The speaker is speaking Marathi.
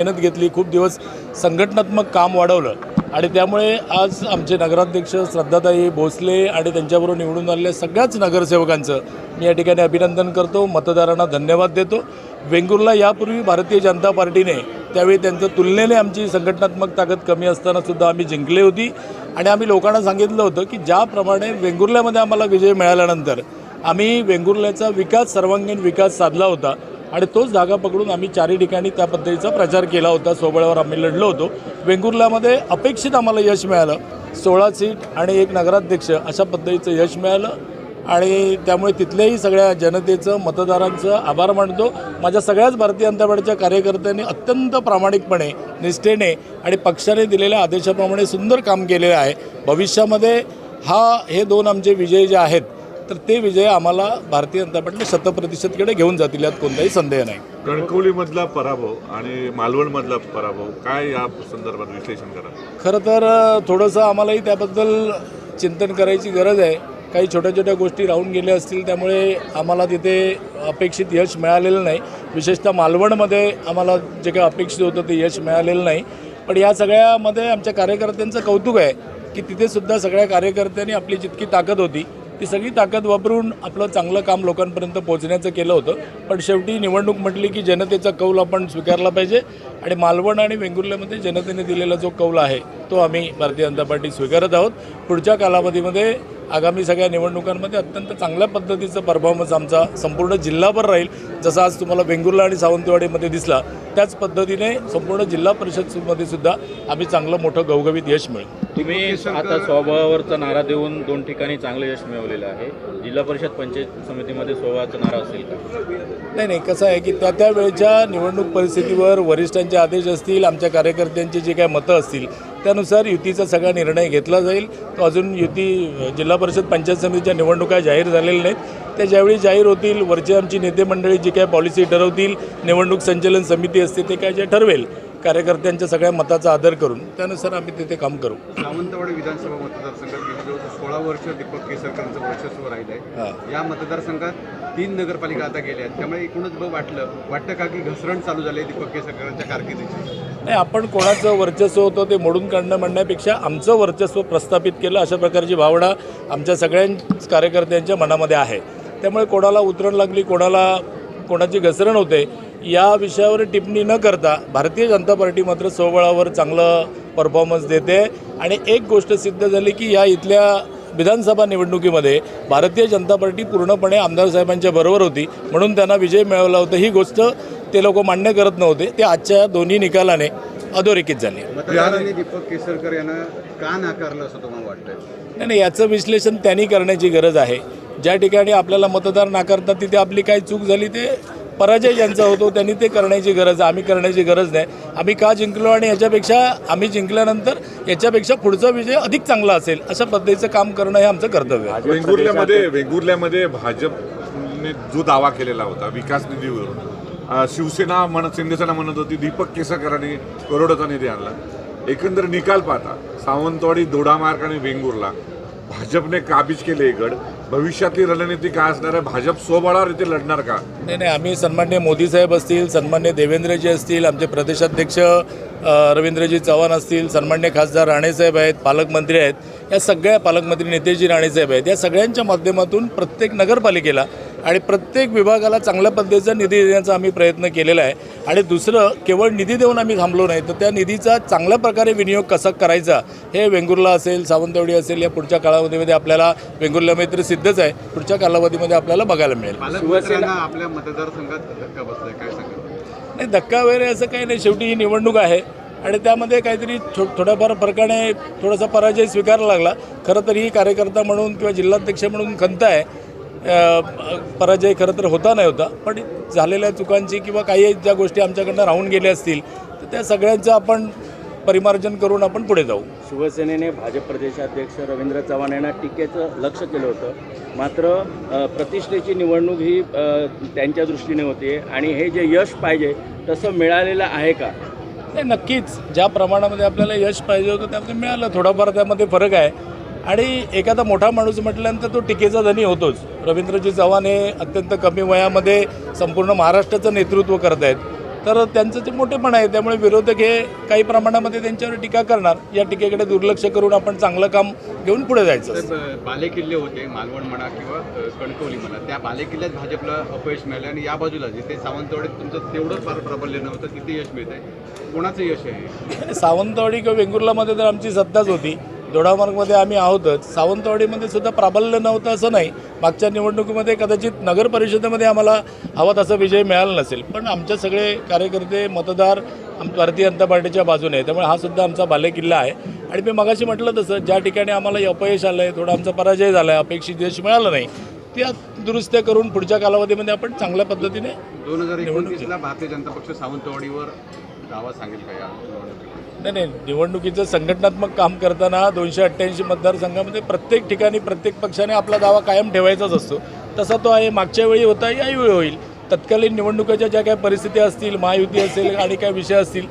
मेहनत घेतली, खूप दिवस संघटनात्मक काम वाढवलं आणि त्यामुळे आज आमचे नगराध्यक्ष श्रद्धाताई भोसले आणि त्यांच्याबरोबर निवडून आलेल्या सगळ्याच नगरसेवकांचं मी या ठिकाणी अभिनंदन करतो, मतदारांना धन्यवाद देतो। वेंगुर्ला यापूर्वी भारतीय जनता पार्टीने त्यावेळी त्यांचं तुलनेने आमची संघटनात्मक ताकद कमी असतानासुद्धा आम्ही जिंकली होती आणि आम्ही लोकांना सांगितलं होतं की ज्याप्रमाणे वेंगुर्ल्यामध्ये आम्हाला विजय मिळाल्यानंतर आम्ही वेंगुर्ल्याचा विकास, सर्वांगीण विकास साधला होता आणि तोच धागा पकडून आम्ही चारही ठिकाणी त्या पद्धतीचा प्रचार केला होता। सोबळ्यावर आम्ही लढलो होतो। वेंगुर्ल्यामध्ये अपेक्षित आम्हाला यश मिळालं, 16 सीट आणि 1 नगराध्यक्ष अशा पद्धतीचं यश मिळालं आणि त्यामुळे तिथल्याही सगळ्या जनतेचं, मतदारांचं आभार मानतो। माझ्या सगळ्याच भारतीय जनता पार्टीच्या कार्यकर्त्यांनी अत्यंत प्रामाणिकपणे, निष्ठेने आणि पक्षाने दिलेल्या आदेशाप्रमाणे सुंदर काम केलेलं आहे। भविष्यामध्ये हे 2 आमचे विजय जे आहेत तर ते विजय आम्हाला भारतीय जनता पार्टीला 100%कडे घेऊन जातील, यात कोणताही संदेह नाही। कणकवलीमधला पराभव आणि मालवणमधला पराभव, काय या संदर्भात विश्लेषण करा? खरं तर थोडंसं आम्हालाही त्याबद्दल चिंतन करायची गरज आहे। काही छोट्या छोट्या गोष्टी राहून गेल्या असतील, त्यामुळे आम्हाला तिथे अपेक्षित यश मिळालेलं नाही। विशेषतः मालवणमध्ये आम्हाला जे काही अपेक्षित होतं ते यश मिळालेलं नाही। पण या सगळ्यामध्ये आमच्या कार्यकर्त्यांचं कौतुक आहे की तिथेसुद्धा सगळ्या कार्यकर्त्यांनी आपली जितकी ताकद होती ती सगळी ताकद वापरून आपलं चांगलं काम लोकांपर्यंत पोहोचण्याचं केलं होतं। पण शेवटी निवडणूक म्हटली की जनतेचा कौल आपण स्वीकारला पाहिजे आणि मालवण आणि वेंगुर्ल्यामध्ये जनतेने दिलेला जो कौल आहे तो आम्ही भारतीय जनता पार्टी स्वीकारत आहोत। पुढच्या कालावधीमध्ये आगामी सगळ्या निवडणुकांमध्ये अत्यंत चांगल्या पद्धतीचा परफॉर्मन्स आमचा संपूर्ण जिल्हाभर राहील। जसं आज तुम्हाला वेंगुर्ला आणि सावंतवाडीमध्ये दिसला, त्याच पद्धतीने संपूर्ण जिल्हा परिषदमध्ये सुद्धा आम्ही चांगलं मोठं घवघवीत यश मिळेल। तुम्ही आता स्वभावावरचा नारा देऊन 2 ठिकाणी चांगलं यश मिळवलेलं आहे। जिल्हा परिषद पंचायत समितीमध्ये स्वभावाचा नारा असेल का? नाही, कसं आहे की त्या वेळेच्या निवडणूक परिस्थितीवर वरिष्ठांचे आदेश असतील, आमच्या कार्यकर्त्यांची जी काय मतं असतील त्यानुसार युतीचा सगळा निर्णय घेतला जाईल। तो अजून युती जिल्हा परिषद पंचायत समितीच्या निवडणुका जाहीर झालेल्या नाहीत। त्या ज्यावेळी जाहीर होतील, वरचे आमची नेते मंडळी जी काय पॉलिसी ठरवतील, निवडणूक संचालन समिती असते ते काय जे ठरवेल, कार्यकर्त्यांच्या सगळ्या मताचा आदर करून त्यानुसार आम्ही तिथे काम करू। सावंतवाडी विधानसभा मतदारसंघात गेली जवळजवळ 16 वर्ष दीपक केसरकरांचं वर्चस्व राहिलं आहे। या मतदारसंघात 3 नगरपालिका आता गेल्या आहेत, त्यामुळे एकूणच वाटतं का की घसरण चालू झाली आहे दीपक केसरकरांच्या कारकिर्दीची? नाही, आपण कोणाचं वर्चस्व होतं ते मोडून काढणं म्हणण्यापेक्षा आमचं वर्चस्व प्रस्थापित केलं अशा प्रकारची भावना आमच्या सगळ्यांच कार्यकर्त्यांच्या मनामध्ये आहे। त्यामुळे कोणाला उतरण लागली, कोणाची घसरण होते या विषयावर टिप्पणी न करता भारतीय जनता पार्टी मात्र स्वबळावर चांगलं परफॉर्मन्स देते आणि एक गोष्ट सिद्ध झाली की या इथल्या विधानसभा निवडणुकीमध्ये भारतीय जनता पार्टी पूर्णपणे आमदार साहेबांच्या बरोबर होती, म्हणून त्यांना विजय मिळवला होता। ही गोष्ट ते लोक मान्य करत नव्हते, ते आजच्या दोन्ही निकालाने अधोरेखित झाले। मतदारांनी दीपक केसरकर यांना का नाकारलं असं तुम्हाला वाटतं? नाही, याचं विश्लेषण त्यांनी करण्याची गरज आहे। ज्या ठिकाणी आपल्याला मतदार नाकारतात तिथे आपली काही चूक झाली, ते पराजय ज्यांचा होतो त्यांनी ते करण्याची गरज आहे, आम्ही करण्याची गरज नाही। आम्ही का जिंकलो आणि याच्यापेक्षा आम्ही जिंकल्यानंतर याच्यापेक्षा पुढचा विजय अधिक चांगला असेल अशा पद्धतीचं काम करणं हे आमचं कर्तव्य आहे। वेंगुर्ल्यामध्ये भाजपने जो दावा केलेला होता विकास निधीवरून, शिवसेना शिंदेसेना म्हणत होती दीपक केसरकरांनी करोडोचा निधी आणला। एकंदर निकाल पाहता सावंतवाडी, दोडामार्ग आणि वेंगुर्ला भाजपने काबीज केले गड। भविष्यातली रणनीती काय असणार आहे? भाजप स्वबळावर इथे लढणार का? नाही, आम्ही सन्माननीय मोदी साहेब असतील, सन्माननीय देवेंद्रजी असतील, आमचे प्रदेशाध्यक्ष रवींद्रजी चव्हाण असतील, सन्माननीय खासदार राणेसाहेब आहेत, पालकमंत्री आहेत, या सगळ्या पालकमंत्री नितेशजी राणेसाहेब आहेत, या सगळ्यांच्या माध्यमातून प्रत्येक नगरपालिकेला आणि प्रत्येक विभागाला चांगल्या पद्धतीचा निधी देण्याचा आम्ही प्रयत्न केलेला आहे। आणि दुसरं, केवळ निधी देऊन आम्ही थांबलो नाही, तर त्या निधीचा चांगल्या प्रकारे विनियोग कसा करायचा हे वेंगुर्ला असेल, सावंतवाडी असेल, या पुढच्या कालावधीमध्ये आपल्याला वेंगुर्ल्यामध्ये तर सिद्धच आहे, पुढच्या कालावधीमध्ये आपल्याला बघायला मिळेल। शिवसेना आपल्या मतदारसंघात धक्का बसलाय, काय सांगा? नाही, धक्का वगैरे असं काही नाही, शेवटी ही निवडणूक आहे आणि त्यामध्ये काहीतरी थोड्याफार फरकाने थोडासा पराजय स्वीकारावा लागला। खरं तर ही कार्यकर्ता म्हणून किंवा जिल्हाध्यक्ष म्हणून खंत आहे, पराजय खरं तर होता नाही होता, पण झालेल्या चुकांची किंवा काही ज्या गोष्टी आमच्याकडनं राहून गेल्या असतील तर त्या सगळ्यांचं आपण परिमार्जन करून आपण पुढे जाऊ। शिवसेनेने भाजप प्रदेशाध्यक्ष रवींद्र चव्हाण यांना टीकेचं लक्ष केलं होतं, मात्र प्रतिष्ठेची निवडणूक ही त्यांच्या दृष्टीने होती आणि हे जे यश पाहिजे तसं मिळालेलं आहे का? नाही, नक्कीच ज्या प्रमाणामध्ये आपल्याला यश पाहिजे होतं त्यामध्ये मिळालं, थोडाफार त्यामध्ये फरक आहे। आणि एखादा मोठा माणूस म्हटल्यानंतर तो टीकेचा धनी होतोच। रवींद्रजी चव्हाण हे अत्यंत कमी वयामध्ये संपूर्ण महाराष्ट्राचं नेतृत्व करत आहेत तर त्यांचं ते मोठेपण आहे. त्यामुळे विरोधक हे काही प्रमाणामध्ये त्यांच्यावर टीका करणार. या टीकेकडे दुर्लक्ष करून आपण चांगलं काम घेऊन पुढे जायचं असतं. साहेब, बालेकिल्ले होते मालवण म्हणा किंवा कणकवली म्हणा, त्या बालेकिल्ल्यात भाजपला अपयश मिळालं आणि या बाजूला जिथे सावंतवाडीत तुमचं तेवढं फार प्राबल्य नव्हतं तिथे यश मिळत आहे. कोणाचं यश आहे? आणि सावंतवाडी किंवा वेंगुर्लामध्ये तर आमची सत्ताच होती. दोडामार्गमध्ये आम्ही आहोतच. सावंतवाडीमध्ये सुद्धा प्राबल्य नव्हतं असं नाही. मागच्या निवडणुकीमध्ये कदाचित नगर परिषदेमध्ये आम्हाला हवा तसा विजय मिळाला नसेल, पण आमचे सगळे कार्यकर्ते मतदार भारतीय जनता पार्टीच्या बाजूने आहे. त्यामुळे हा सुद्धा आमचा बालेकिल्ला आहे. आणि मी मगाशी म्हटलं तसं ज्या ठिकाणी आम्हाला अपयश आलं आहे, थोडा आमचा पराजय झाला आहे, अपेक्षित यश मिळालं नाही, त्या दुरुस्त्या करून पुढच्या कालावधीमध्ये आपण चांगल्या पद्धतीने 2029ला भारतीय जनता पक्ष सावंतवाडीवर दावा सांगेल का या नाही, निवडणुकीचं संघटनात्मक काम करताना 288 मतदारसंघामध्ये प्रत्येक ठिकाणी प्रत्येक पक्षाने आपला दावा कायम ठेवायचाच असतो. तसा तो आहे. मागच्या वेळी होता, याही वेळी होईल. तत्कालीन निवडणुकीच्या ज्या काही परिस्थिती असतील, महायुती असेल आणि काही विषय असतील,